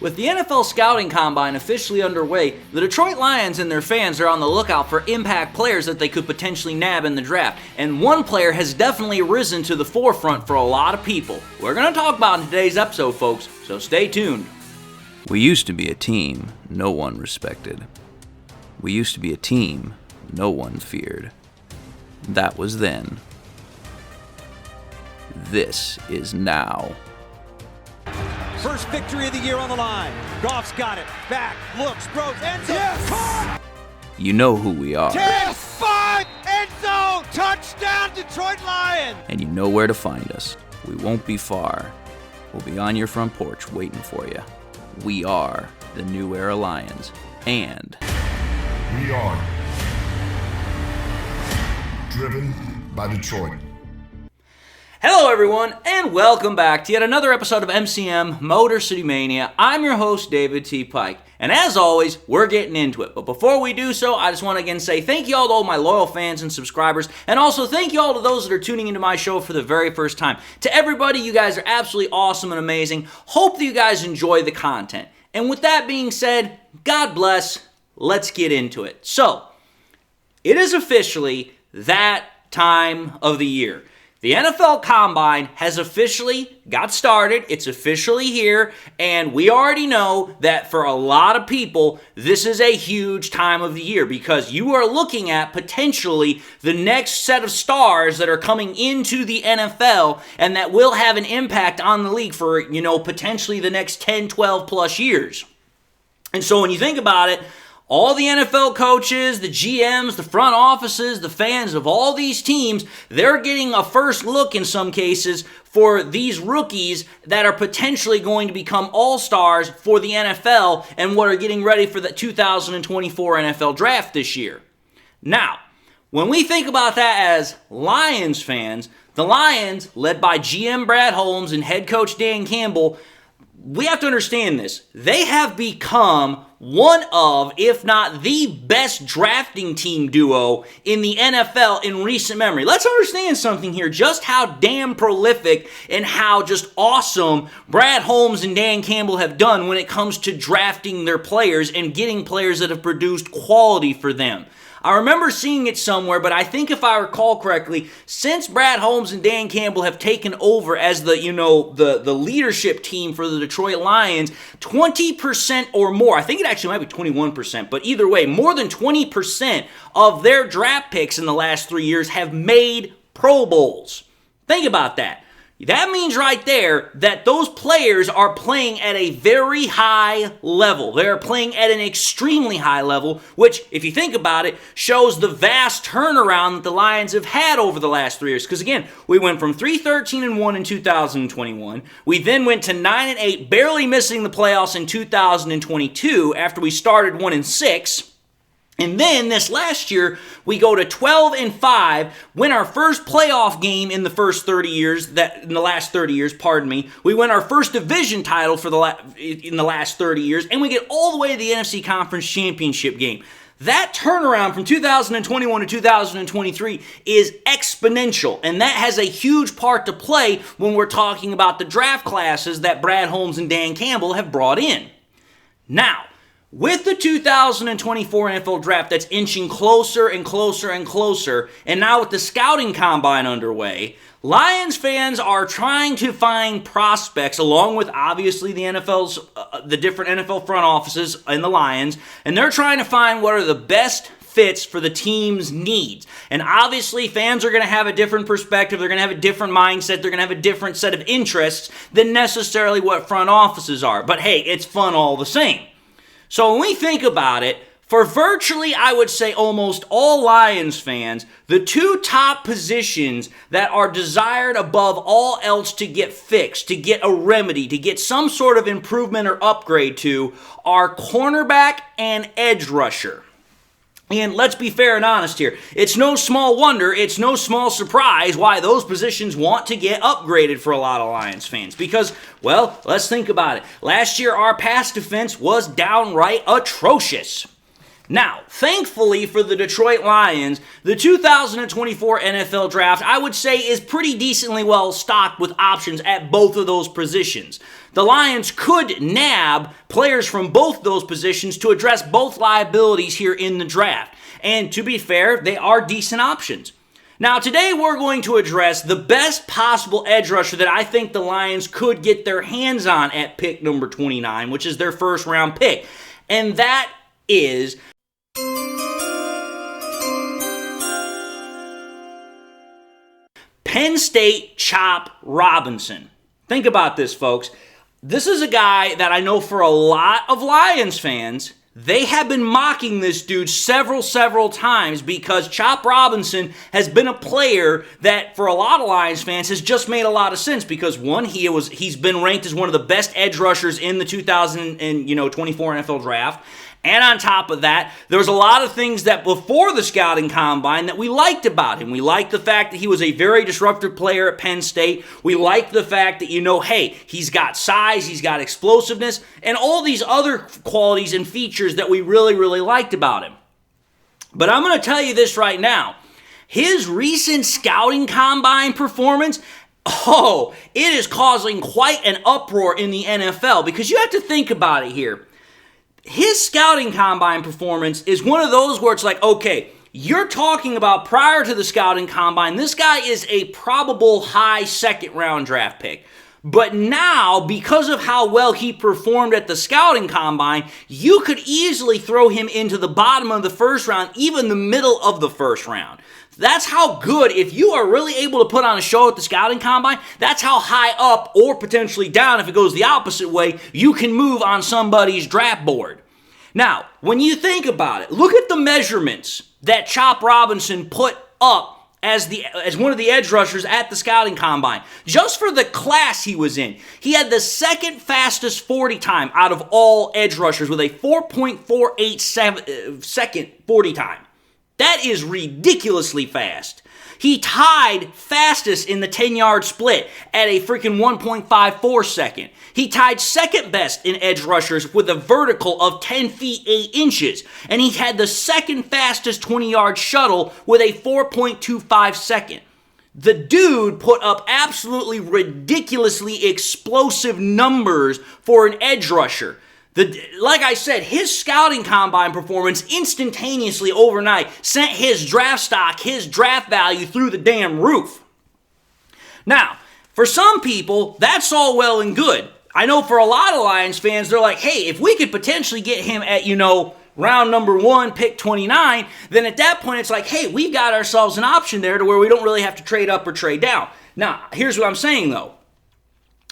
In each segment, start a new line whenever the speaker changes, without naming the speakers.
With the NFL Scouting Combine officially underway, the Detroit Lions and their fans are on the lookout for impact players that they could potentially nab in the draft, and one player has definitely risen to the forefront for a lot of people. We're going to talk about in today's episode, folks, so stay tuned.
We used to be a team no one respected. We used to be a team no one feared. That was then. This is now.
First victory of the year on the line. Goff's got it. Back, looks, throws, end zone. Yes! Caught!
You know who we are.
10-5, end zone, touchdown Detroit Lions!
And you know where to find us. We won't be far. We'll be on your front porch waiting for you. We are the New Era Lions. And
we are driven by Detroit.
Hello everyone, and welcome back to yet another episode of MCM Motor City Mania. I'm your host, David T. Pike, and as always, we're getting into it. But before we do so, I just want to again say thank you all to all my loyal fans and subscribers, and also thank you all to those that are tuning into my show for the very first time. To everybody, you guys are absolutely awesome and amazing. Hope that you guys enjoy the content. And with that being said, God bless, let's get into it. So, it is officially that time of the year. The NFL Combine has officially got started. It's officially here, and we already know that for a lot of people, this is a huge time of the year because you are looking at potentially the next set of stars that are coming into the NFL and that will have an impact on the league for, potentially the next 10, 12 plus years. And so when you think about it, all the NFL coaches, the GMs, the front offices, the fans of all these teams, they're getting a first look in some cases for these rookies that are potentially going to become all-stars for the NFL and what are getting ready for the 2024 NFL Draft this year. Now, when we think about that as Lions fans, the Lions, led by GM Brad Holmes and head coach Dan Campbell, we have to understand this. They have become one of, if not the best drafting team duo in the NFL in recent memory. Let's understand something here, just how damn prolific and how just awesome Brad Holmes and Dan Campbell have done when it comes to drafting their players and getting players that have produced quality for them. I remember seeing it somewhere, but I think if I recall correctly, since Brad Holmes and Dan Campbell have taken over as the leadership team for the Detroit Lions, 20% or more, I think it actually might be 21%, but either way, more than 20% of their draft picks in the last 3 years have made Pro Bowls. Think about that. That means right there that those players are playing at a very high level. They're playing at an extremely high level, which, if you think about it, shows the vast turnaround that the Lions have had over the last 3 years. Because again, we went from 3-13-1 in 2021. We then went to 9-8, barely missing the playoffs in 2022 after we started 1-6. And then this last year, we go to 12-5, win our first playoff game in the last 30 years. We win our first division title in the last 30 years, and we get all the way to the NFC Conference Championship game. That turnaround from 2021 to 2023 is exponential, and that has a huge part to play when we're talking about the draft classes that Brad Holmes and Dan Campbell have brought in. Now, with the 2024 NFL Draft that's inching closer and closer and closer, and now with the Scouting Combine underway, Lions fans are trying to find prospects along with obviously the different NFL front offices and the Lions, and they're trying to find what are the best fits for the team's needs. And obviously fans are going to have a different perspective, they're going to have a different mindset, they're going to have a different set of interests than necessarily what front offices are. But hey, it's fun all the same. So when we think about it, for virtually, I would say almost all Lions fans, the two top positions that are desired above all else to get fixed, to get a remedy, to get some sort of improvement or upgrade to, are cornerback and edge rusher. And let's be fair and honest here. It's no small wonder, it's no small surprise why those positions want to get upgraded for a lot of Lions fans. Because, well, let's think about it. Last year, our pass defense was downright atrocious. Now, thankfully for the Detroit Lions, the 2024 NFL Draft, I would say, is pretty decently well stocked with options at both of those positions. The Lions could nab players from both those positions to address both liabilities here in the draft. And to be fair, they are decent options. Now, today we're going to address the best possible edge rusher that I think the Lions could get their hands on at pick number 29, which is their first round pick. And that is Penn State Chop Robinson. Think about this, folks. This is a guy that I know for a lot of Lions fans, they have been mocking this dude several times because Chop Robinson has been a player that for a lot of Lions fans has just made a lot of sense because one, he's been ranked as one of the best edge rushers in the 2024 NFL Draft. And on top of that, there's a lot of things that before the scouting combine that we liked about him. We liked the fact that he was a very disruptive player at Penn State. We liked the fact that, hey, he's got size, he's got explosiveness, and all these other qualities and features that we really liked about him. But I'm going to tell you this right now. His recent scouting combine performance, it is causing quite an uproar in the NFL because you have to think about it here. His scouting combine performance is one of those where it's like, okay, you're talking about prior to the scouting combine, this guy is a probable high second round draft pick. But now, because of how well he performed at the scouting combine, you could easily throw him into the bottom of the first round, even the middle of the first round. That's how good, if you are really able to put on a show at the scouting combine, that's how high up or potentially down, if it goes the opposite way, you can move on somebody's draft board. Now, when you think about it, look at the measurements that Chop Robinson put up as one of the edge rushers at the scouting combine. Just for the class he was in, he had the second fastest 40 time out of all edge rushers with a 4.48 second 40 time. That is ridiculously fast. He tied fastest in the 10-yard split at a freaking 1.54 second. He tied second best in edge rushers with a vertical of 10 feet 8 inches. And he had the second fastest 20-yard shuttle with a 4.25 second. The dude put up absolutely ridiculously explosive numbers for an edge rusher. Like I said, his scouting combine performance instantaneously overnight sent his draft stock, his draft value through the damn roof. Now, for some people, that's all well and good. I know for a lot of Lions fans, they're like, hey, if we could potentially get him at, round number 1, pick 29, then at that point it's like, hey, we've got ourselves an option there to where we don't really have to trade up or trade down. Now, here's what I'm saying though.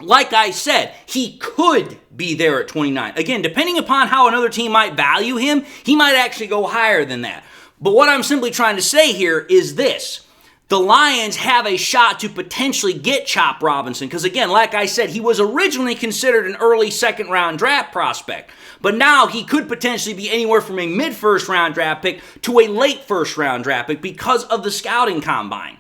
Like I said, he could be there at 29. Again, depending upon how another team might value him, he might actually go higher than that. But what I'm simply trying to say here is this. The Lions have a shot to potentially get Chop Robinson because, again, like I said, he was originally considered an early second-round draft prospect. But now he could potentially be anywhere from a mid-first-round draft pick to a late first-round draft pick because of the scouting combine.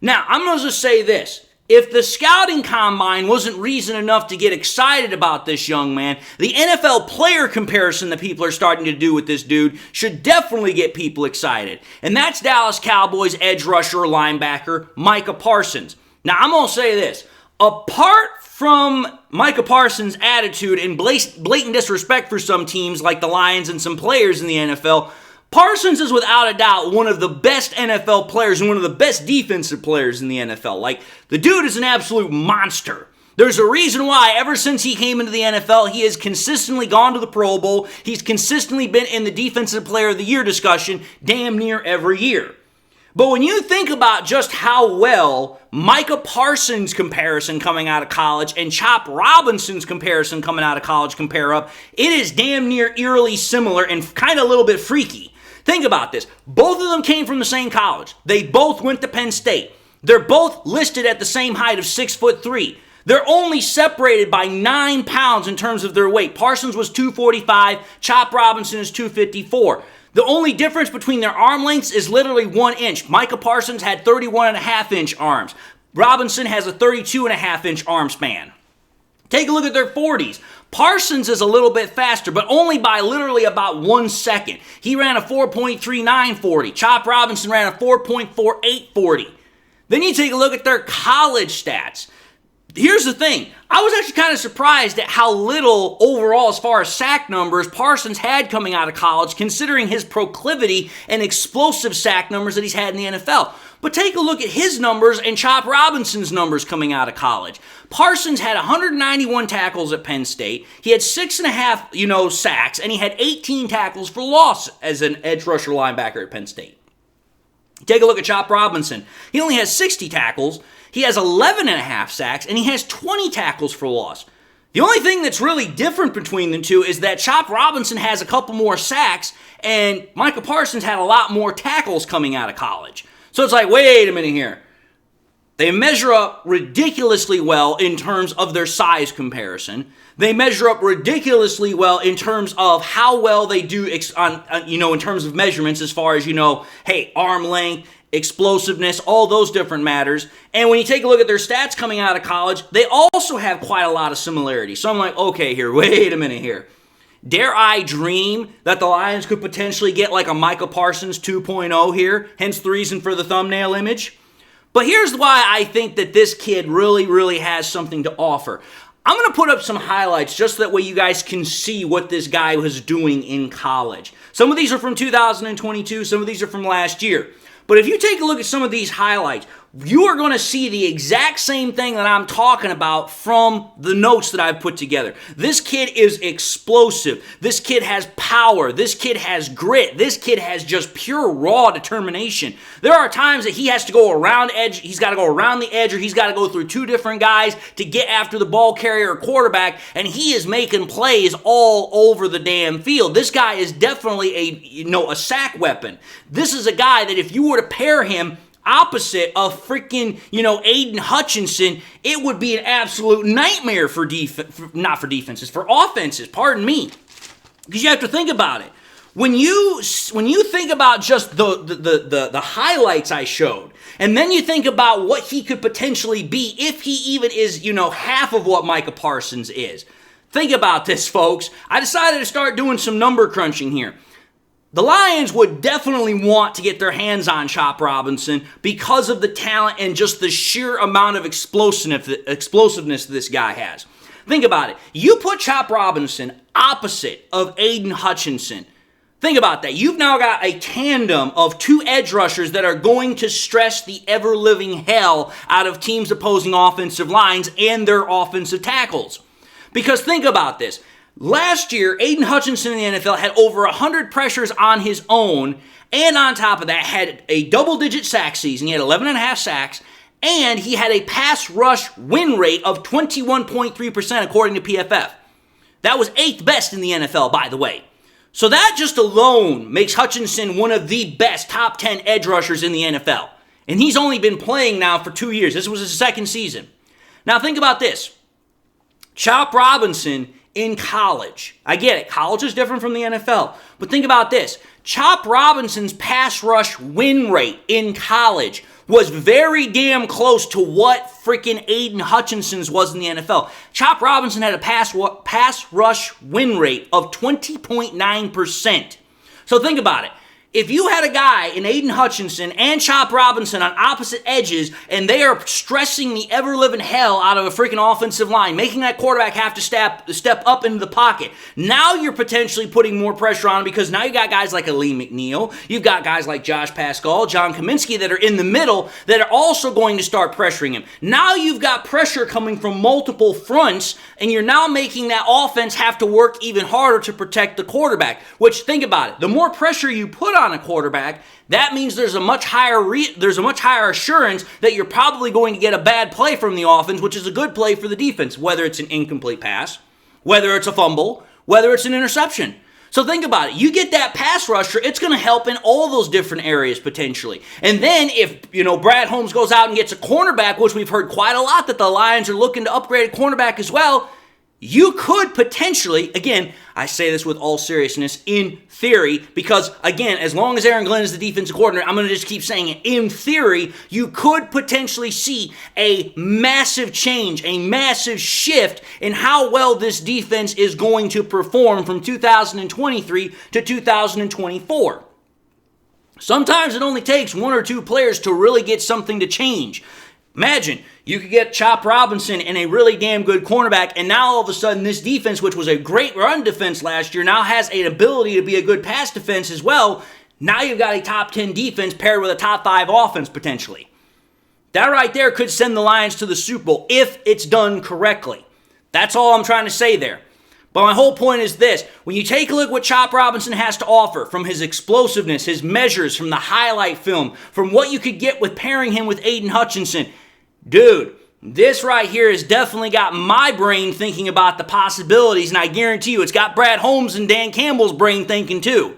Now, I'm going to just say this. If the scouting combine wasn't reason enough to get excited about this young man, the NFL player comparison that people are starting to do with this dude should definitely get people excited. And that's Dallas Cowboys edge rusher linebacker Micah Parsons. Now, I'm going to say this. Apart from Micah Parsons' attitude and blatant disrespect for some teams like the Lions and some players in the NFL, Parsons is without a doubt one of the best NFL players and one of the best defensive players in the NFL. Like, the dude is an absolute monster. There's a reason why ever since he came into the NFL, he has consistently gone to the Pro Bowl. He's consistently been in the Defensive Player of the Year discussion damn near every year. But when you think about just how well Micah Parsons' comparison coming out of college and Chop Robinson's comparison coming out of college compare up, it is damn near eerily similar and kind of a little bit freaky. Think about this. Both of them came from the same college. They both went to Penn State. They're both listed at the same height of 6'3". They're only separated by 9 pounds in terms of their weight. Parsons was 245. Chop Robinson is 254. The only difference between their arm lengths is literally 1 inch. Micah Parsons had 31.5-inch arms. Robinson has a 32.5-inch arm span. Take a look at their 40s. Parsons is a little bit faster, but only by literally about 1 second. He ran a 4.39 40. Chop Robinson ran a 4.48 40. Then you take a look at their college stats. Here's the thing. I was actually kind of surprised at how little overall as far as sack numbers Parsons had coming out of college, considering his proclivity and explosive sack numbers that he's had in the NFL. But take a look at his numbers and Chop Robinson's numbers coming out of college. Parsons had 191 tackles at Penn State. He had 6.5, sacks, and he had 18 tackles for loss as an edge rusher linebacker at Penn State. Take a look at Chop Robinson. He only has 60 tackles. He has 11.5 sacks, and he has 20 tackles for loss. The only thing that's really different between the two is that Chop Robinson has a couple more sacks, and Micah Parsons had a lot more tackles coming out of college. So it's like, wait a minute here. They measure up ridiculously well in terms of their size comparison. They measure up ridiculously well in terms of how well they do in terms of measurements as far as, arm length, explosiveness, all those different matters. And when you take a look at their stats coming out of college, they also have quite a lot of similarities. So I'm like, okay, wait a minute here. Dare I dream that the Lions could potentially get like a Micah Parsons 2.0 here, hence the reason for the thumbnail image? But here's why I think that this kid really, really has something to offer. I'm going to put up some highlights just that way you guys can see what this guy was doing in college. Some of these are from 2022, some of these are from last year. But if you take a look at some of these highlights, you are going to see the exact same thing that I'm talking about from the notes that I've put together. This kid is explosive. This kid has power. This kid has grit. This kid has just pure raw determination. There are times that he has to go around edge. He's got to go around the edge, or he's got to go through two different guys to get after the ball carrier or quarterback, and he is making plays all over the damn field. This guy is definitely a sack weapon. This is a guy that if you were to pair him opposite of freaking, Aiden Hutchinson, it would be an absolute nightmare for not for defenses, for offenses, pardon me. Because you have to think about it. When you think about just the highlights I showed, and then you think about what he could potentially be if he even is, half of what Micah Parsons is. Think about this, folks. I decided to start doing some number crunching here. The Lions would definitely want to get their hands on Chop Robinson because of the talent and just the sheer amount of explosiveness this guy has. Think about it. You put Chop Robinson opposite of Aiden Hutchinson. Think about that. You've now got a tandem of two edge rushers that are going to stress the ever-living hell out of teams' opposing offensive lines and their offensive tackles. Because think about this. Last year, Aiden Hutchinson in the NFL had over 100 pressures on his own, and on top of that, had a double-digit sack season. He had 11.5 sacks, and he had a pass rush win rate of 21.3% according to PFF. That was 8th best in the NFL, by the way. So that just alone makes Hutchinson one of the best top 10 edge rushers in the NFL. And he's only been playing now for 2 years. This was his second season. Now think about this. Chop Robinson in college. I get it. College is different from the NFL. But think about this. Chop Robinson's pass rush win rate in college was very damn close to what freaking Aiden Hutchinson's was in the NFL. Chop Robinson had a pass rush win rate of 20.9%. So think about it. If you had a guy in Aiden Hutchinson and Chop Robinson on opposite edges, and they are stressing the ever-living hell out of a freaking offensive line, making that quarterback have to step up into the pocket, now you're potentially putting more pressure on him because now you got guys like Ali McNeil, you've got guys like Josh Pascal, John Kaminsky that are in the middle that are also going to start pressuring him. Now you've got pressure coming from multiple fronts, and you're now making that offense have to work even harder to protect the quarterback, which, think about it, the more pressure you put on a quarterback, that means there's a much higher assurance that you're probably going to get a bad play from the offense, which is a good play for the defense, whether it's an incomplete pass, whether it's a fumble, whether it's an interception. So think about it. You get that pass rusher, it's going to help in all those different areas potentially. And then if, Brad Holmes goes out and gets a cornerback, which we've heard quite a lot that the Lions are looking to upgrade a cornerback as well, you could potentially, again, I say this with all seriousness, in theory, because, again, as long as Aaron Glenn is the defensive coordinator, I'm going to just keep saying it, in theory, you could potentially see a massive change, a massive shift in how well this defense is going to perform from 2023 to 2024. Sometimes it only takes one or two players to really get something to change. Imagine, you could get Chop Robinson and a really damn good cornerback, and now all of a sudden this defense, which was a great run defense last year, now has an ability to be a good pass defense as well. Now you've got a top 10 defense paired with a top 5 offense potentially. That right there could send the Lions to the Super Bowl if it's done correctly. That's all I'm trying to say there. But my whole point is this. When you take a look at what Chop Robinson has to offer, from his explosiveness, his measures, from the highlight film, from what you could get with pairing him with Aiden Hutchinson, dude, this right here has definitely got my brain thinking about the possibilities, and I guarantee you it's got Brad Holmes and Dan Campbell's brain thinking too.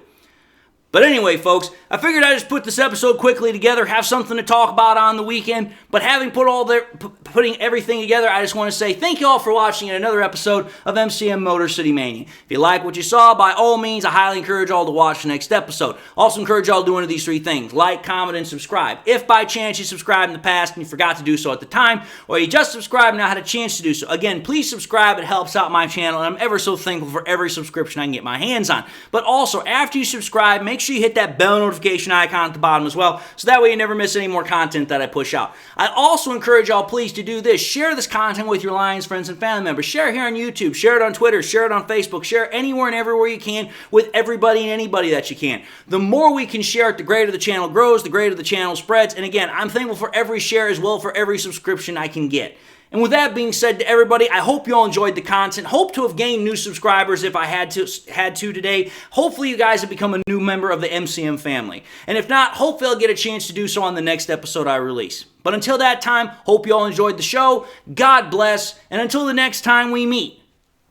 But anyway, folks, I figured I'd just put this episode quickly together, have something to talk about on the weekend, but having putting everything together, I just want to say thank you all for watching another episode of MCM Motor City Mania. If you like what you saw, by all means, I highly encourage y'all to watch the next episode. Also encourage y'all to do one of these 3 things: like, comment, and subscribe. If by chance you subscribed in the past and you forgot to do so at the time, or you just subscribed and now had a chance to do so, again, please subscribe. It helps out my channel, and I'm ever so thankful for every subscription I can get my hands on. But also, after you subscribe, make sure you hit that bell notification icon at the bottom as well, so that way you never miss any more content that I push out. I also encourage y'all please to do this. Share this content with your Lions friends and family members. Share it here on YouTube. Share it on Twitter. Share it on Facebook. Share it anywhere and everywhere you can with everybody and anybody that you can. The more we can share it, the greater the channel grows, the greater the channel spreads. And again, I'm thankful for every share as well for every subscription I can get. And with that being said to everybody, I hope you all enjoyed the content. Hope to have gained new subscribers if I had to today. Hopefully you guys have become a new member of the MCM family. And if not, hopefully I'll get a chance to do so on the next episode I release. But until that time, hope you all enjoyed the show. God bless. And until the next time we meet,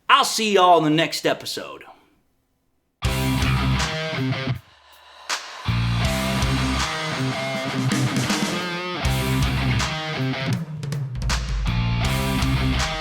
I'll see you all in the next episode.